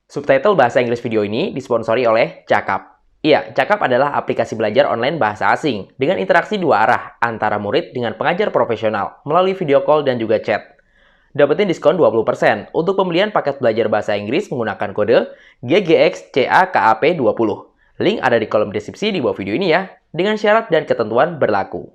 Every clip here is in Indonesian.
Subtitle bahasa Inggris video ini disponsori oleh Cakap. Iya, Cakap adalah aplikasi belajar online bahasa asing dengan interaksi dua arah antara murid dengan pengajar profesional melalui video call dan juga chat. Dapetin diskon 20% untuk pembelian paket belajar bahasa Inggris menggunakan kode GGXCAKAP20. Link ada di kolom deskripsi di bawah video ini ya, dengan syarat dan ketentuan berlaku.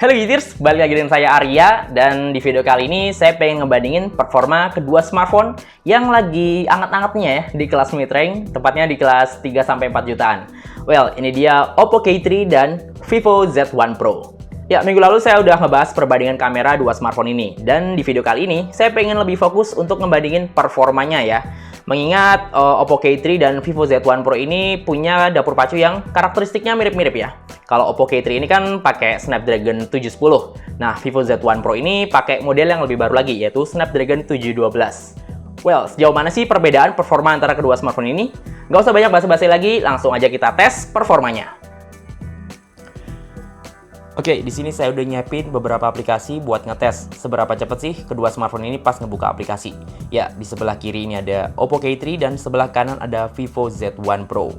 Halo Gitters, balik lagi dengan saya Arya, dan di video kali ini saya pengen ngebandingin performa kedua smartphone yang lagi anget-angetnya ya di kelas mid-range, tepatnya di kelas 3-4 jutaan. Well, ini dia Oppo K3 dan Vivo Z1 Pro. Ya, minggu lalu saya udah ngebahas perbandingan kamera dua smartphone ini, dan di video kali ini saya pengen lebih fokus untuk ngebandingin performanya ya. Mengingat Oppo K3 dan Vivo Z1 Pro ini punya dapur pacu yang karakteristiknya mirip-mirip ya. Kalau Oppo K3 ini kan pakai Snapdragon 710. Nah, Vivo Z1 Pro ini pakai model yang lebih baru lagi, yaitu Snapdragon 712. Well, sejauh mana sih perbedaan performa antara kedua smartphone ini? Nggak usah banyak basa-basi lagi, langsung aja kita tes performanya. Oke, di sini saya udah nyiapin beberapa aplikasi buat ngetes seberapa cepat sih kedua smartphone ini pas ngebuka aplikasi. Ya, di sebelah kiri ini ada Oppo K3 dan sebelah kanan ada Vivo Z1 Pro.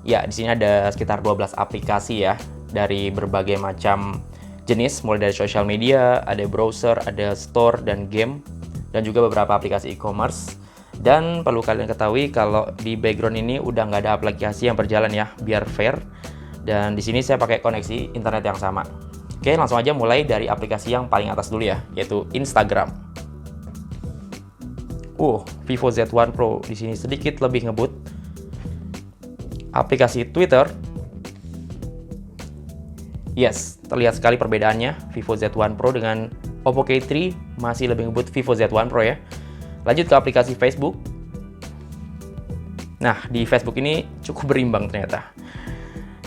Ya, di sini ada sekitar 12 aplikasi ya dari berbagai macam jenis, mulai dari social media, ada browser, ada store dan game, dan juga beberapa aplikasi e-commerce. Dan perlu kalian ketahui kalau di background ini udah nggak ada aplikasi yang berjalan ya, biar fair. Dan di sini saya pakai koneksi internet yang sama. Oke, langsung aja mulai dari aplikasi yang paling atas dulu ya, yaitu Instagram. Vivo Z1 Pro di sini sedikit lebih ngebut. Aplikasi Twitter. Yes, terlihat sekali perbedaannya. Vivo Z1 Pro dengan Oppo K3 masih lebih ngebut Vivo Z1 Pro ya. Lanjut ke aplikasi Facebook. Nah, di Facebook ini cukup berimbang ternyata.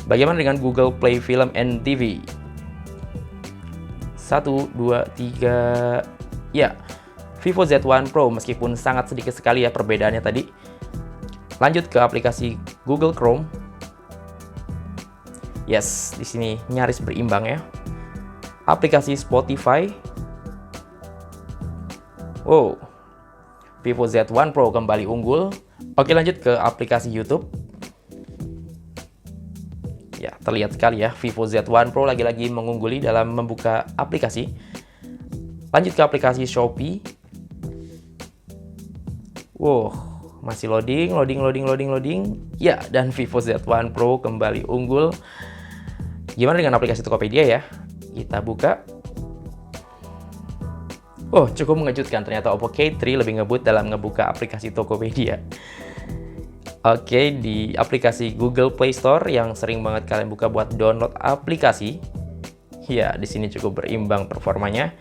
Bagaimana dengan Google Play Film and TV? 1, 2, 3. Ya, Vivo Z1 Pro meskipun sangat sedikit sekali ya perbedaannya tadi. Lanjut ke aplikasi Google Chrome. Yes, di sini nyaris berimbang ya. Aplikasi Spotify. Vivo Z1 Pro kembali unggul. Oke, lanjut ke aplikasi YouTube. Ya, terlihat sekali ya, Vivo Z1 Pro lagi-lagi mengungguli dalam membuka aplikasi. Lanjut ke aplikasi Shopee. Masih loading. Ya, dan Vivo Z1 Pro kembali unggul. Gimana dengan aplikasi Tokopedia ya? Kita buka. Cukup mengejutkan, ternyata Oppo K3 lebih ngebut dalam ngebuka aplikasi Tokopedia. Oke, di aplikasi Google Play Store yang sering banget kalian buka buat download aplikasi. Ya, di sini cukup berimbang performanya.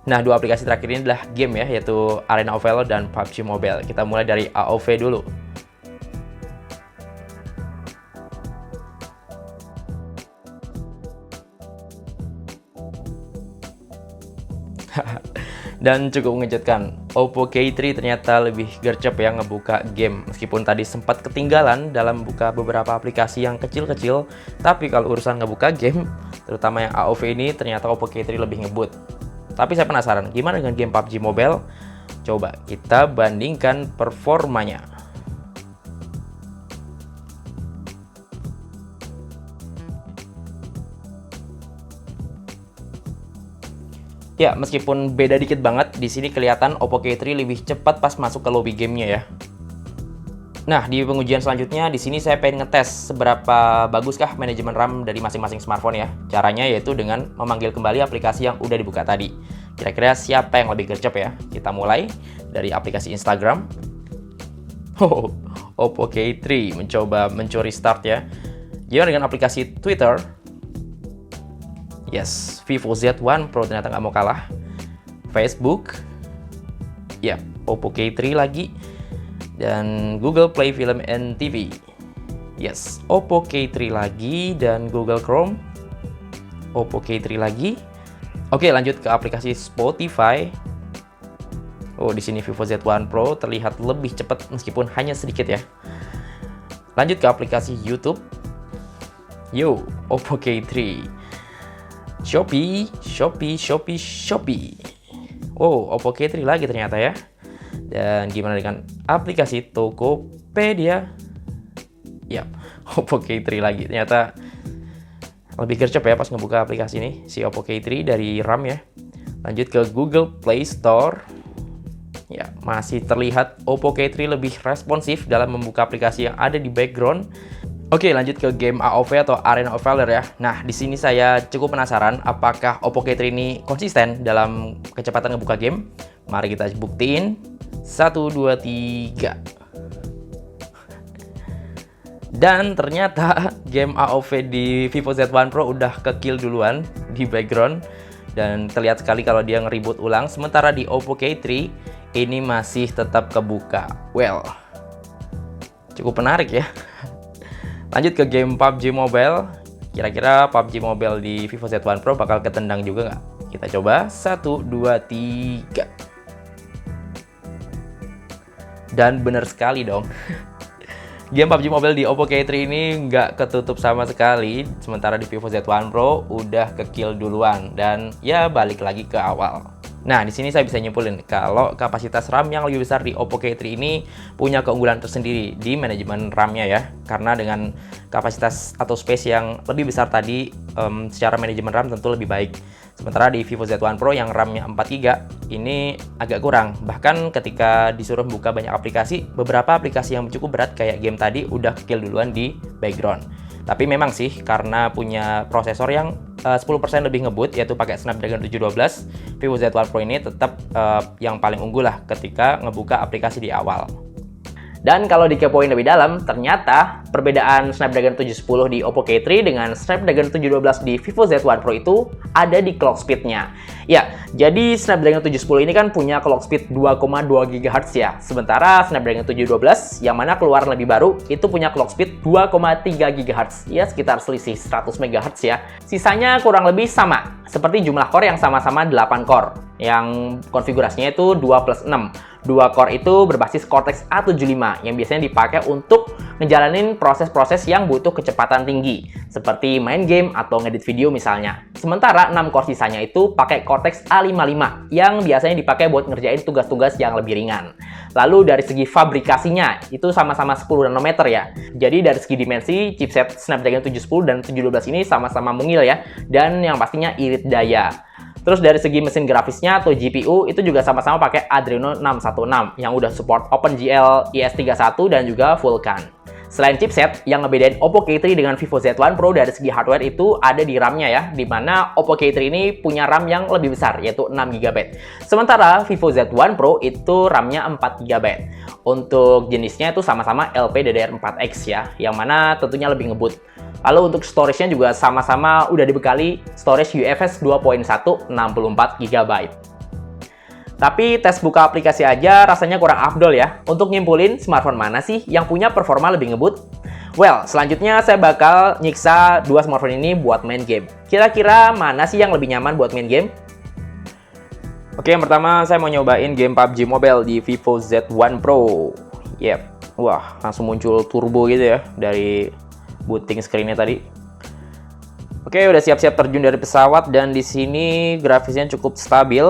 Nah, dua aplikasi terakhir ini adalah game ya, yaitu Arena of Valor dan PUBG Mobile. Kita mulai dari AOV dulu. Dan cukup mengejutkan, Oppo K3 ternyata lebih gercep ya ngebuka game. Meskipun tadi sempat ketinggalan dalam buka beberapa aplikasi yang kecil-kecil, tapi kalau urusan ngebuka game, terutama yang AOV ini, ternyata Oppo K3 lebih ngebut. Tapi saya penasaran, gimana dengan game PUBG Mobile? Coba kita bandingkan performanya. Ya, meskipun beda dikit banget, di sini kelihatan Oppo K3 lebih cepat pas masuk ke lobby gamenya ya. Nah, di pengujian selanjutnya, di sini saya pengen ngetes seberapa baguskah manajemen RAM dari masing-masing smartphone ya. Caranya yaitu dengan memanggil kembali aplikasi yang udah dibuka tadi. Kira-kira siapa yang lebih gercep ya? Kita mulai dari aplikasi Instagram. Oppo K3 mencoba mencuri start ya. Gimana dengan aplikasi Twitter? Yes, Vivo Z1 Pro ternyata nggak mau kalah. Facebook. Ya, Oppo K3 lagi. Dan Google Play Film and TV. Yes, Oppo K3 lagi dan Google Chrome. Oppo K3 lagi. Oke, lanjut ke aplikasi Spotify. Oh, di sini Vivo Z1 Pro terlihat lebih cepat meskipun hanya sedikit ya. Lanjut ke aplikasi YouTube. Yo, Oppo K3. Shopee. Oh, Oppo K3 lagi ternyata ya. Dan gimana dengan aplikasi Tokopedia? Ya, Oppo K3 lagi. Ternyata lebih gercep ya pas ngebuka aplikasi ini, si Oppo K3 dari RAM ya. Lanjut ke Google Play Store. Ya, masih terlihat Oppo K3 lebih responsif dalam membuka aplikasi yang ada di background. Oke, lanjut ke game AOV atau Arena of Valor ya. Nah, di sini saya cukup penasaran apakah Oppo K3 ini konsisten dalam kecepatan ngebuka game. Mari kita buktiin. 1, 2, 3. Dan ternyata game AOV di Vivo Z1 Pro udah ke-kill duluan di background. Dan terlihat sekali kalau dia nge-reboot ulang. Sementara di Oppo K3 ini masih tetap kebuka. Well, cukup menarik ya. Lanjut ke game PUBG Mobile. Kira-kira PUBG Mobile di Vivo Z1 Pro bakal ketendang juga nggak? Kita coba. 1, 2, 3. Dan bener sekali dong. Game PUBG Mobile di Oppo K3 ini nggak ketutup sama sekali. Sementara di Vivo Z1 Pro udah ke-kill duluan. Dan ya balik lagi ke awal. Nah, di sini saya bisa nyimpulin kalau kapasitas RAM yang lebih besar di Oppo K3 ini punya keunggulan tersendiri di manajemen RAM-nya ya. Karena dengan kapasitas atau space yang lebih besar tadi, secara manajemen RAM tentu lebih baik. Sementara di Vivo Z1 Pro yang RAM-nya 4GB ini agak kurang. Bahkan ketika disuruh buka banyak aplikasi, beberapa aplikasi yang cukup berat kayak game tadi udah kill duluan di background. Tapi memang sih karena punya prosesor yang 10% lebih ngebut, yaitu pakai Snapdragon 712, Vivo Z1 Pro ini tetap yang paling unggul lah ketika ngebuka aplikasi di awal. Dan kalau dikepoin lebih dalam, ternyata perbedaan Snapdragon 710 di Oppo K3 dengan Snapdragon 712 di Vivo Z1 Pro itu ada di clock speed-nya. Ya, jadi Snapdragon 710 ini kan punya clock speed 2,2 GHz ya. Sementara Snapdragon 712 yang mana keluar lebih baru itu punya clock speed 2,3 GHz. Ya, sekitar selisih 100 MHz ya. Sisanya kurang lebih sama, seperti jumlah core yang sama-sama 8 core. Yang konfigurasinya itu 2+6. 2 core itu berbasis Cortex A75 yang biasanya dipakai untuk ngejalanin proses-proses yang butuh kecepatan tinggi, seperti main game atau ngedit video misalnya. Sementara 6 core sisanya itu pakai Cortex A55 yang biasanya dipakai buat ngerjain tugas-tugas yang lebih ringan. Lalu dari segi fabrikasinya itu sama-sama 10 nanometer ya. Jadi dari segi dimensi, chipset Snapdragon 710 dan 712 ini sama-sama mungil ya, dan yang pastinya irit daya. Terus dari segi mesin grafisnya atau GPU itu juga sama-sama pakai Adreno 616 yang udah support OpenGL ES31 dan juga Vulkan. Selain chipset, yang ngebedain Oppo K3 dengan Vivo Z1 Pro dari segi hardware itu ada di RAM-nya ya, di mana Oppo K3 ini punya RAM yang lebih besar, yaitu 6GB. Sementara Vivo Z1 Pro itu RAM-nya 4GB. Untuk jenisnya itu sama-sama LPDDR4X ya, yang mana tentunya lebih ngebut. Lalu untuk storage-nya juga sama-sama udah dibekali storage UFS 2.1 64GB. Tapi tes buka aplikasi aja rasanya kurang afdol ya. Untuk nyimpulin smartphone mana sih yang punya performa lebih ngebut? Well, selanjutnya saya bakal nyiksa dua smartphone ini buat main game. Kira-kira mana sih yang lebih nyaman buat main game? Oke, yang pertama saya mau nyobain game PUBG Mobile di Vivo Z1 Pro. Yep, wah langsung muncul turbo gitu ya dari booting screen-nya tadi. Oke, udah siap-siap terjun dari pesawat dan di sini grafisnya cukup stabil.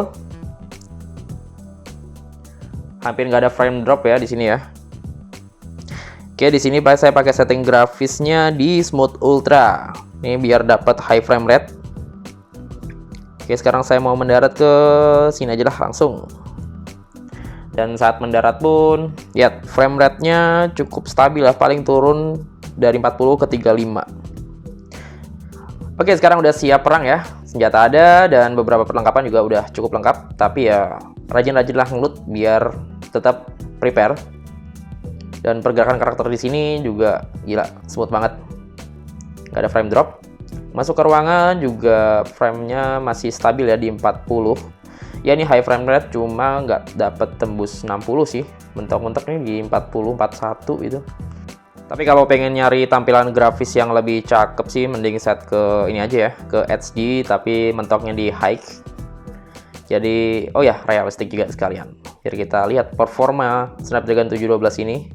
Hampir nggak ada frame drop ya di sini ya. Oke, di sini saya pakai setting grafisnya di Smooth Ultra. Ini biar dapat high frame rate. Oke, sekarang saya mau mendarat ke sini aja lah langsung. Dan saat mendarat pun, ya frame rate-nya cukup stabil lah, paling turun dari 40 ke 35. Oke, sekarang udah siap perang ya. Senjata ada dan beberapa perlengkapan juga udah cukup lengkap. Tapi ya rajin-rajinlah ngeloot biar tetap prepare. Dan pergerakan karakter di sini juga gila, smooth banget. Gak ada frame drop. Masuk ke ruangan juga frame-nya masih stabil ya di 40. Ya ini high frame rate cuma nggak dapet tembus 60 sih. Mentok-mentok ini di 40, 41 itu. Tapi kalau pengen nyari tampilan grafis yang lebih cakep sih, mending set ke ini aja ya, ke HD tapi mentoknya di high. Jadi, oh ya, realistik juga sekalian. Biar kita lihat performa Snapdragon 712 ini.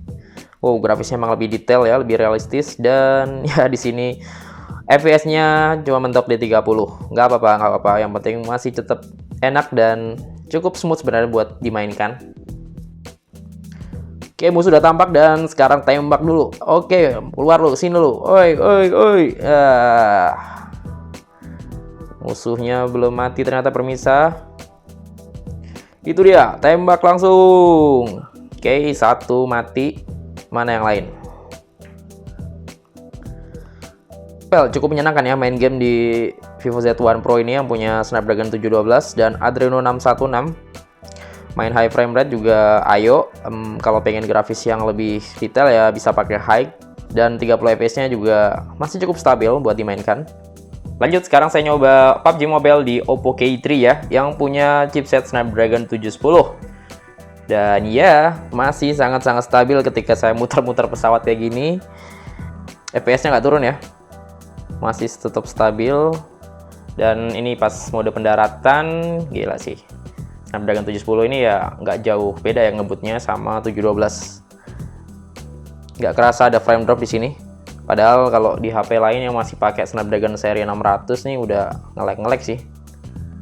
Wow, grafisnya emang lebih detail ya, lebih realistis, dan ya di sini FPS-nya cuma mentok di 30. Nggak apa-apa. Yang penting masih tetap enak dan cukup smooth sebenarnya buat dimainkan. Oke, musuh udah tampak dan sekarang tembak dulu. Oke, keluar lu, sini lu. Oi. Musuhnya belum mati ternyata permisa. Itu dia, tembak langsung. Oke, satu mati. Mana yang lain? Well, cukup menyenangkan ya main game di Vivo Z1 Pro ini yang punya Snapdragon 712 dan Adreno 616. Main high frame rate juga ayo. Kalau pengen grafis yang lebih detail ya bisa pakai high, dan 30 fps-nya juga masih cukup stabil buat dimainkan. Lanjut, sekarang saya nyoba PUBG Mobile di Oppo K3 ya, yang punya chipset Snapdragon 710. Dan ya, masih sangat-sangat stabil ketika saya muter-muter pesawat kayak gini. FPS-nya nggak turun ya, masih tetap stabil. Dan ini pas mode pendaratan, gila sih. Snapdragon 710 ini ya nggak jauh beda ya ngebutnya sama 712. Nggak kerasa ada frame drop di sini. Padahal kalau di HP lain yang masih pakai Snapdragon seri 600 nih udah nge-lag sih.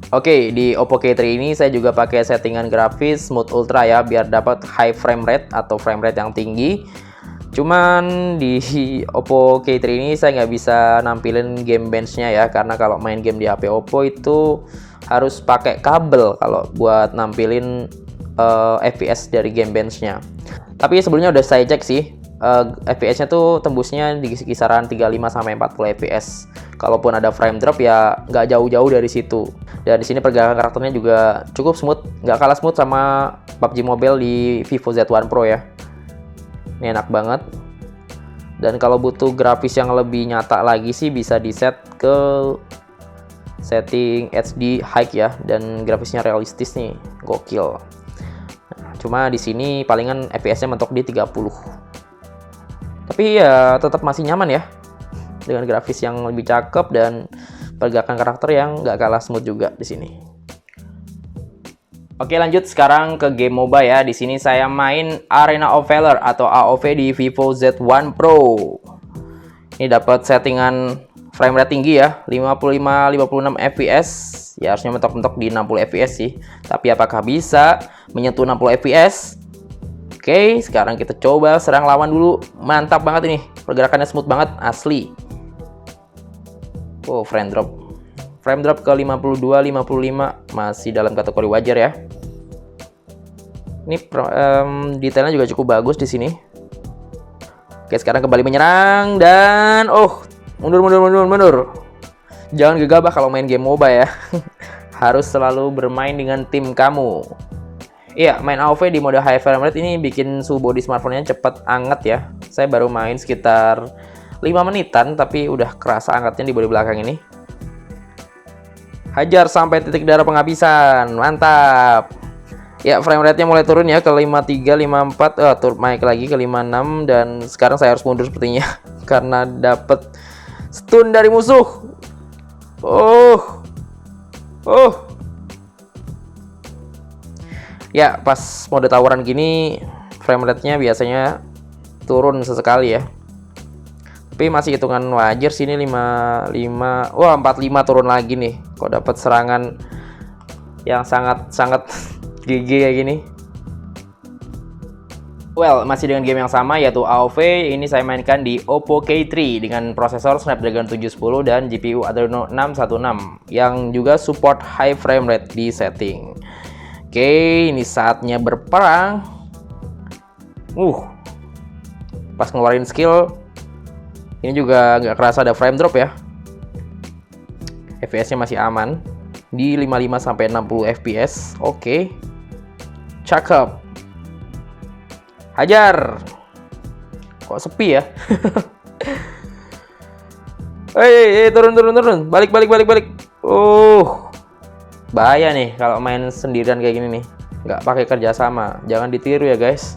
Oke, di Oppo K3 ini saya juga pakai settingan grafis Smooth Ultra ya, biar dapat high frame rate atau frame rate yang tinggi. Cuman di Oppo K3 ini saya nggak bisa nampilin game bench-nya ya, karena kalau main game di HP Oppo itu harus pakai kabel kalau buat nampilin FPS dari game bench-nya. Tapi sebelumnya udah saya cek sih, FPS-nya tuh tembusnya di kisaran 35-40 fps. Kalaupun ada frame drop ya nggak jauh-jauh dari situ. Dan di sini pergerakan karakternya juga cukup smooth, nggak kalah smooth sama PUBG Mobile di Vivo Z1 Pro ya. Ini enak banget. Dan kalau butuh grafis yang lebih nyata lagi sih bisa di set ke setting HD high ya, dan grafisnya realistis nih, gokil. Nah, cuma di sini palingan FPS-nya mentok di 30. Tapi ya tetap masih nyaman ya, dengan grafis yang lebih cakep dan pergerakan karakter yang nggak kalah smooth juga di sini. Oke, lanjut sekarang ke game MOBA ya. Di sini saya main Arena of Valor atau AoV di Vivo Z1 Pro. Ini dapat settingan frame rate tinggi ya, 55-56 fps. Ya harusnya mentok-mentok di 60 fps sih. Tapi apakah bisa menyentuh 60 fps? Oke, sekarang kita coba serang lawan dulu. Mantap banget ini, pergerakannya smooth banget, asli. Oh, frame drop ke 52-55, masih dalam kategori wajar ya. Ini detailnya juga cukup bagus di sini. Oke, sekarang kembali menyerang dan mundur. Jangan gegabah kalau main game MOBA ya. Harus selalu bermain dengan tim kamu. Iya, main AoV di mode high frame rate ini bikin suhu body smartphone-nya cepet anget ya. Saya baru main sekitar 5 menitan tapi udah kerasa angetnya di bodi belakang ini. Hajar sampai titik darah penghabisan, mantap. Ya, frame rate-nya mulai turun ya ke 53, 54, naik lagi ke 56, dan sekarang saya harus mundur sepertinya karena dapet stun dari musuh. Ya, pas mode tawuran gini frame rate-nya biasanya turun sesekali ya. Tapi masih hitungan wajar sini 55. Wah, 45 turun lagi nih. Kok dapat serangan yang sangat GG kayak gini. Well, masih dengan game yang sama yaitu AoV. Ini saya mainkan di Oppo K3 dengan prosesor Snapdragon 710 dan GPU Adreno 616 yang juga support high frame rate di setting. Oke, ini saatnya berperang. Pas ngeluarin skill, ini juga nggak kerasa ada frame drop ya. FPS-nya masih aman di 55-60 fps. Oke, cakep. Hajar. Kok sepi ya? Turun. Balik. Bahaya nih kalau main sendirian kayak gini nih. Nggak pakai kerjasama. Jangan ditiru ya guys.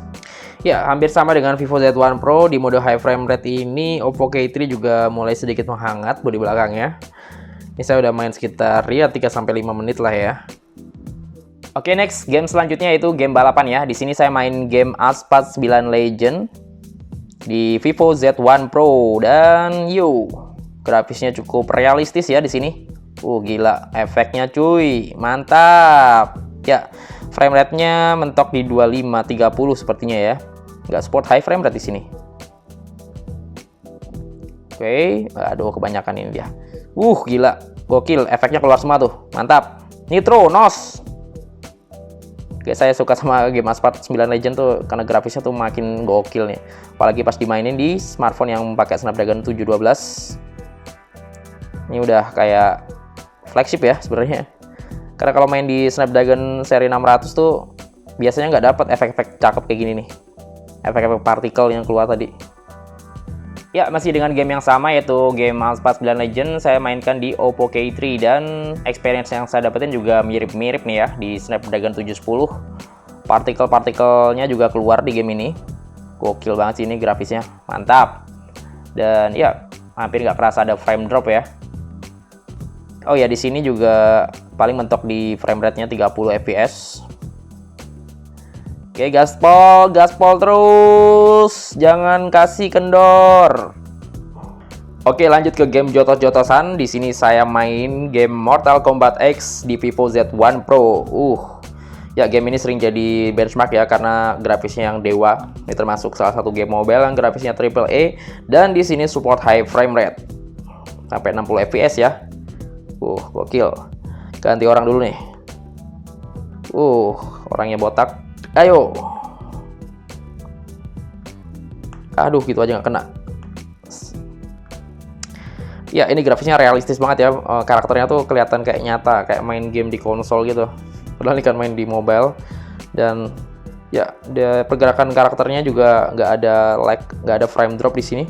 Ya, hampir sama dengan Vivo Z1 Pro. Di mode high frame rate ini, Oppo K3 juga mulai sedikit menghangat bodi belakangnya. Ini saya udah main sekitar ya 3-5 menit lah ya. Oke, next game selanjutnya yaitu game balapan ya. Di sini saya main game Asphalt 9 Legend di Vivo Z1 Pro dan grafisnya cukup realistis ya di sini. Gila, efeknya cuy, mantap. Ya, frame rate-nya mentok di 25-30 sepertinya ya. Nggak support high frame rate di sini. Oke, aduh kebanyakan ini dia. Gila, gokil, efeknya keluar semua tuh, mantap. Nitro, NOS. Oke, saya suka sama game Asphalt 9 Legend tuh karena grafisnya tuh makin gokil nih. Apalagi pas dimainin di smartphone yang pakai Snapdragon 712. Ini udah kayak flagship ya sebenarnya. Karena kalau main di Snapdragon seri 600 tuh biasanya nggak dapat efek-efek cakep kayak gini nih. Efek-efek partikel yang keluar tadi. Ya, masih dengan game yang sama yaitu game Asphalt 9 Legend. Saya mainkan di Oppo K3 dan experience yang saya dapetin juga mirip-mirip nih ya di Snapdragon 710. Partikel-partikelnya juga keluar di game ini. Gokil banget sih ini grafisnya, mantap. Dan ya, hampir nggak kerasa ada frame drop ya. Oh ya, di sini juga paling mentok di frame rate-nya 30 fps. Oke, gaspol terus, jangan kasih kendor. Oke, lanjut ke game jotos-jotosan. Di sini saya main game Mortal Kombat X di Vivo Z1 Pro. Ya, game ini sering jadi benchmark ya karena grafisnya yang dewa. Ini termasuk salah satu game mobile yang grafisnya AAA dan di sini support high frame rate sampai 60 fps ya. Gokil. Ganti orang dulu nih. Orangnya botak. Ayo. Aduh, gitu aja nggak kena. Ya, ini grafisnya realistis banget ya. Karakternya tuh kelihatan kayak nyata, kayak main game di konsol gitu. Padahal ini kan main di mobile. Dan ya, pergerakan karakternya juga nggak ada lag, nggak ada frame drop di sini.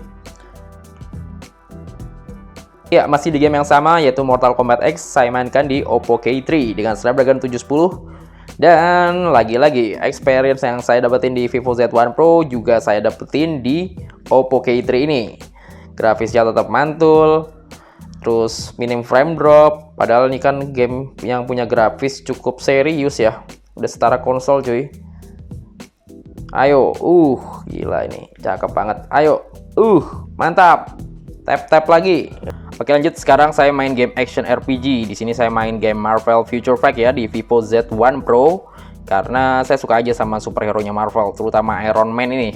Ya, masih di game yang sama yaitu Mortal Kombat X. Saya mainkan di Oppo K3 dengan Snapdragon 710. Dan lagi-lagi experience yang saya dapetin di Vivo Z1 Pro juga saya dapetin di Oppo K3 ini. Grafisnya tetap mantul, terus minim frame drop. Padahal ini kan game yang punya grafis cukup serius ya. Udah setara konsol cuy. Ayo, gila ini, cakep banget. Ayo, mantap. Tap lagi. Oke, lanjut. Sekarang saya main game action RPG. Di sini saya main game Marvel Future Fight ya di Vivo Z1 Pro. Karena saya suka aja sama superhero-nya Marvel, terutama Iron Man ini.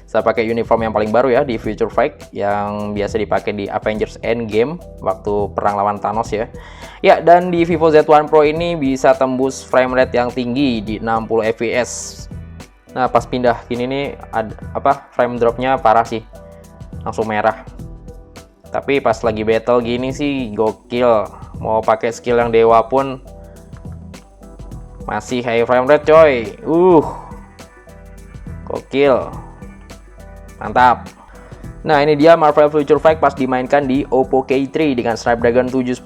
Saya pakai uniform yang paling baru ya di Future Fight yang biasa dipakai di Avengers Endgame waktu perang lawan Thanos ya. Ya, dan di Vivo Z1 Pro ini bisa tembus frame rate yang tinggi di 60 fps. Nah, pas pindah gini nih frame dropnya parah sih. Langsung merah. Tapi pas lagi battle gini sih gokil. Mau pakai skill yang dewa pun masih high frame rate coy. Gokil. Mantap. Nah, ini dia Marvel Future Fight pas dimainkan di Oppo K3 dengan Snapdragon 710.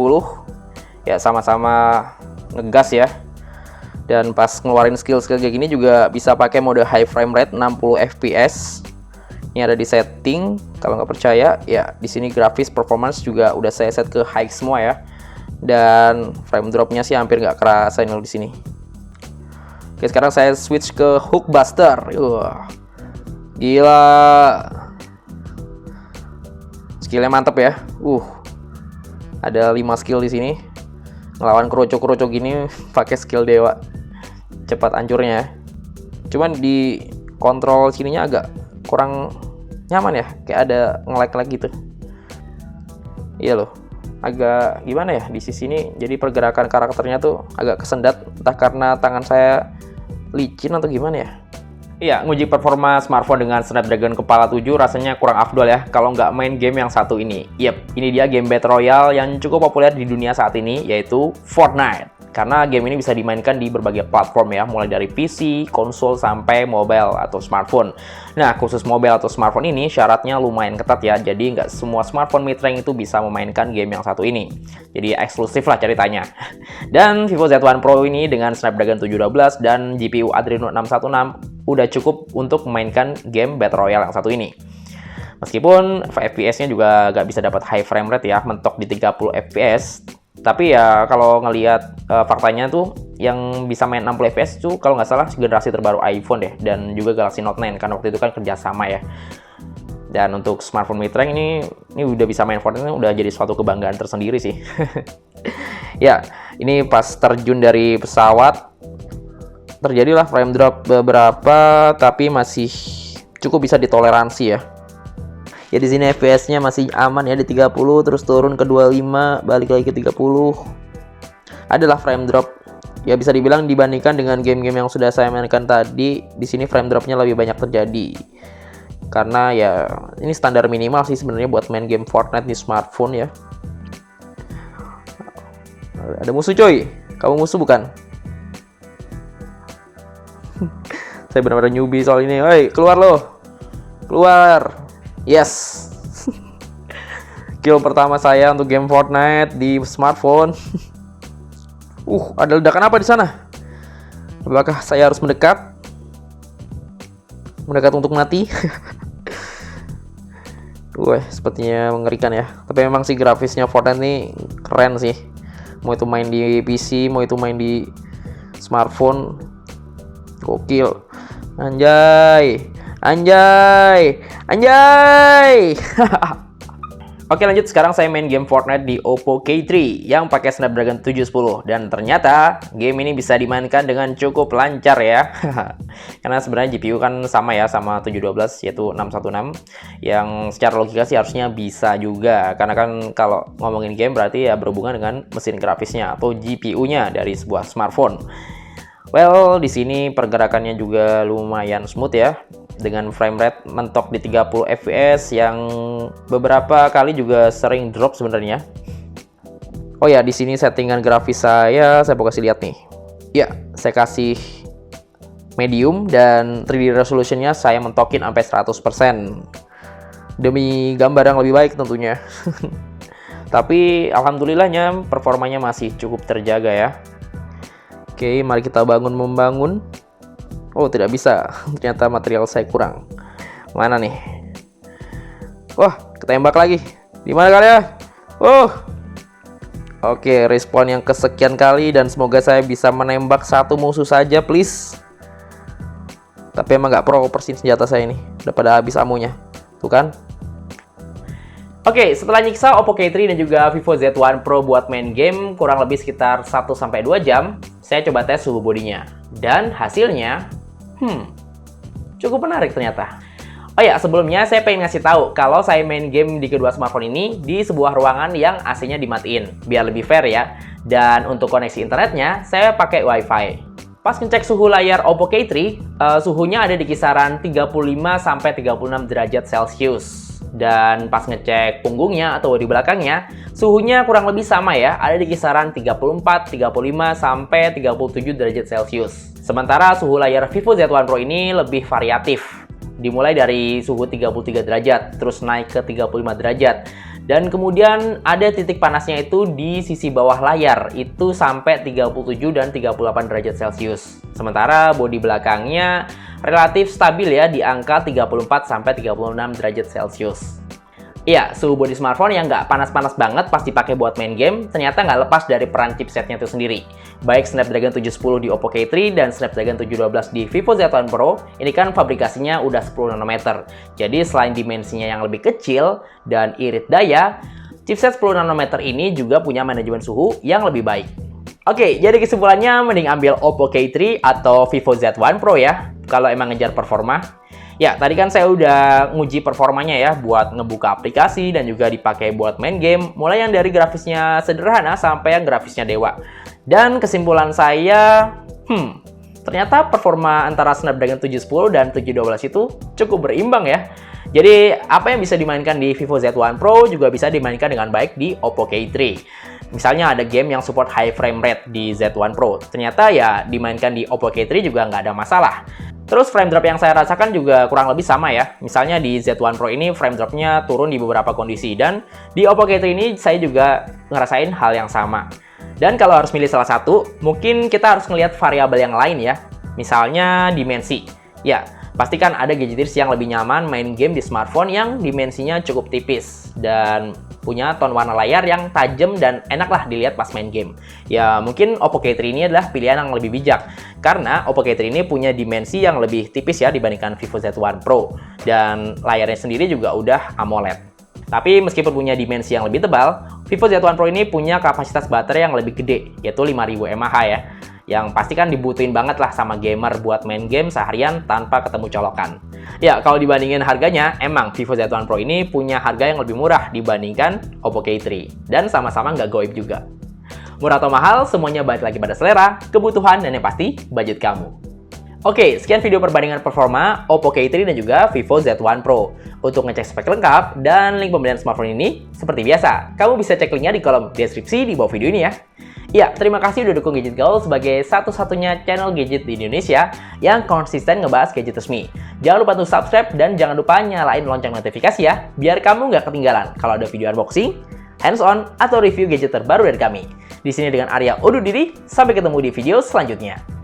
Ya, sama-sama ngegas ya. Dan pas ngeluarin skill-skill kayak gini juga bisa pakai mode high frame rate 60 fps. Ini ada di setting. Kalau nggak percaya, ya di sini grafis performance juga udah saya set ke high semua ya. Dan frame dropnya sih hampir nggak kerasa ini di sini. Oke, sekarang saya switch ke Hookbuster. Gila. Skillnya mantep ya. Ada 5 skill di sini. Ngelawan kroco-kroco gini pakai skill dewa. Cepat hancurnya ya. Cuman di kontrol sininya agak kurang nyaman ya, kayak ada nge-lag gitu. Iya loh, agak gimana ya di sisi ini. Jadi pergerakan karakternya tuh agak kesendat, entah karena tangan saya licin atau gimana ya. Iya, nguji performa smartphone dengan Snapdragon kepala 7 rasanya kurang afdol ya kalau nggak main game yang satu ini. Ini dia game Battle Royale yang cukup populer di dunia saat ini, yaitu Fortnite. Karena game ini bisa dimainkan di berbagai platform ya, mulai dari PC, konsol, sampai mobile atau smartphone. Nah, khusus mobile atau smartphone ini syaratnya lumayan ketat ya, jadi nggak semua smartphone mid-range itu bisa memainkan game yang satu ini. Jadi eksklusif lah ceritanya. Dan Vivo Z1 Pro ini dengan Snapdragon 712 dan GPU Adreno 616 udah cukup untuk memainkan game Battle Royale yang satu ini. Meskipun FPS-nya juga nggak bisa dapat high frame rate ya, mentok di 30 FPS. Tapi ya kalau ngelihat faktanya tuh yang bisa main 60 FPS tuh kalau nggak salah generasi terbaru iPhone deh, dan juga Galaxy Note 9 kan waktu itu kan kerjasama ya. Dan untuk smartphone mid-range ini udah bisa main Fortnite, ini udah jadi suatu kebanggaan tersendiri sih. Ya, ini pas terjun dari pesawat terjadilah frame drop beberapa, tapi masih cukup bisa ditoleransi ya. Ya di sini FPS-nya masih aman ya di 30, terus turun ke 25, balik lagi ke 30. Adalah frame drop. Ya bisa dibilang dibandingkan dengan game-game yang sudah saya mainkan tadi, di sini frame drop-nya lebih banyak terjadi. Karena ya ini standar minimal sih sebenarnya buat main game Fortnite di smartphone ya. Ada musuh coy. Kamu musuh bukan? Saya benar-benar newbie soal ini. Hei, keluar loh. Keluar. Yes. Kill pertama saya untuk game Fortnite di smartphone. Ada ledakan apa di sana? Apakah saya harus mendekat? Mendekat untuk mati? Wah, sepertinya mengerikan ya. Tapi memang sih grafisnya Fortnite nih keren sih. Mau itu main di PC, mau itu main di smartphone, gokil. Anjay. Anjay. Anjay. Oke, lanjut. Sekarang saya main game Fortnite di Oppo K3 yang pakai Snapdragon 710, dan ternyata game ini bisa dimainkan dengan cukup lancar ya. Karena sebenarnya GPU kan sama ya, sama 712 yaitu 616, yang secara logika sih harusnya bisa juga, karena kan kalau ngomongin game berarti ya berhubungan dengan mesin grafisnya atau GPU-nya dari sebuah smartphone. Well, di sini pergerakannya juga lumayan smooth ya, dengan frame rate mentok di 30 fps yang beberapa kali juga sering drop sebenarnya. Oh ya, di sini settingan grafis saya mau kasih lihat nih. Ya, saya kasih medium dan 3D resolutionnya saya mentokin sampai 100%. Demi gambar yang lebih baik tentunya. Tapi alhamdulillahnya performanya masih cukup terjaga ya. Oke, mari kita membangun. Oh, tidak bisa. Ternyata material saya kurang. Mana nih? Wah, ketembak lagi. Di mana kalian? Oke, respawn yang kesekian kali, dan semoga saya bisa menembak satu musuh saja, please. Tapi emang nggak pro persin senjata saya ini. Udah pada habis amunya. Tuh kan? Oke, setelah nyiksa Oppo K3 dan juga Vivo Z1 Pro buat main game kurang lebih sekitar 1-2 jam, saya coba tes suhu bodinya. Dan hasilnya, cukup menarik ternyata. Oh ya, sebelumnya saya pengen ngasih tahu kalau saya main game di kedua smartphone ini di sebuah ruangan yang AC-nya dimatiin, biar lebih fair ya. Dan untuk koneksi internetnya, saya pakai WiFi. Pas ngecek suhu layar Oppo K3, suhunya ada di kisaran 35-36 derajat Celcius. Dan pas ngecek punggungnya atau di belakangnya, suhunya kurang lebih sama ya, ada di kisaran 34, 35, sampai 37 derajat Celcius. Sementara suhu layar Vivo Z1 Pro ini lebih variatif. Dimulai dari suhu 33 derajat, terus naik ke 35 derajat. Dan kemudian ada titik panasnya itu di sisi bawah layar, itu sampai 37 dan 38 derajat Celcius. Sementara bodi belakangnya relatif stabil ya, di angka 34 sampai 36 derajat Celcius. Iya, suhu bodi smartphone yang nggak panas-panas banget pas dipakai buat main game, ternyata nggak lepas dari peran chipsetnya itu sendiri. Baik Snapdragon 710 di Oppo K3 dan Snapdragon 712 di Vivo Z1 Pro, ini kan fabrikasinya udah 10 nanometer. Jadi selain dimensinya yang lebih kecil dan irit daya, chipset 10 nanometer ini juga punya manajemen suhu yang lebih baik. Oke, jadi kesimpulannya mending ambil Oppo K3 atau Vivo Z1 Pro ya, kalau emang ngejar performa. Ya, tadi kan saya udah nguji performanya ya buat ngebuka aplikasi dan juga dipakai buat main game, mulai yang dari grafisnya sederhana sampai yang grafisnya dewa. Dan kesimpulan saya, ternyata performa antara Snapdragon 710 dan 712 itu cukup berimbang ya. Jadi, apa yang bisa dimainkan di Vivo Z1 Pro juga bisa dimainkan dengan baik di Oppo K3. Misalnya ada game yang support high frame rate di Z1 Pro, ternyata ya dimainkan di Oppo K3 juga nggak ada masalah. Terus frame drop yang saya rasakan juga kurang lebih sama ya. Misalnya di Z1 Pro ini frame dropnya turun di beberapa kondisi, dan di Oppo K3 ini saya juga ngerasain hal yang sama. Dan kalau harus milih salah satu, mungkin kita harus ngelihat variabel yang lain ya. Misalnya dimensi. Ya, pastikan ada gadgetirs yang lebih nyaman main game di smartphone yang dimensinya cukup tipis dan punya tone warna layar yang tajam dan enak lah dilihat pas main game. Ya, mungkin Oppo K3 ini adalah pilihan yang lebih bijak karena Oppo K3 ini punya dimensi yang lebih tipis ya dibandingkan Vivo Z1 Pro dan layarnya sendiri juga udah AMOLED. Tapi meskipun punya dimensi yang lebih tebal, Vivo Z1 Pro ini punya kapasitas baterai yang lebih gede, yaitu 5000 mAh ya. Yang pasti kan dibutuhin banget lah sama gamer buat main game seharian tanpa ketemu colokan. Ya, kalau dibandingin harganya, emang Vivo Z1 Pro ini punya harga yang lebih murah dibandingkan Oppo K3. Dan sama-sama nggak goib juga. Murah atau mahal, semuanya balik lagi pada selera, kebutuhan, dan yang pasti, budget kamu. Oke, sekian video perbandingan performa Oppo K3 dan juga Vivo Z1 Pro. Untuk ngecek spek lengkap dan link pembelian smartphone ini, seperti biasa, kamu bisa cek linknya di kolom deskripsi di bawah video ini ya. Ya, terima kasih udah dukung Gadget Gaul sebagai satu-satunya channel gadget di Indonesia yang konsisten ngebahas gadget resmi. Jangan lupa untuk subscribe dan jangan lupa nyalain lonceng notifikasi ya, biar kamu nggak ketinggalan kalau ada video unboxing, hands-on, atau review gadget terbaru dari kami. Di sini dengan Arya undur diri, sampai ketemu di video selanjutnya.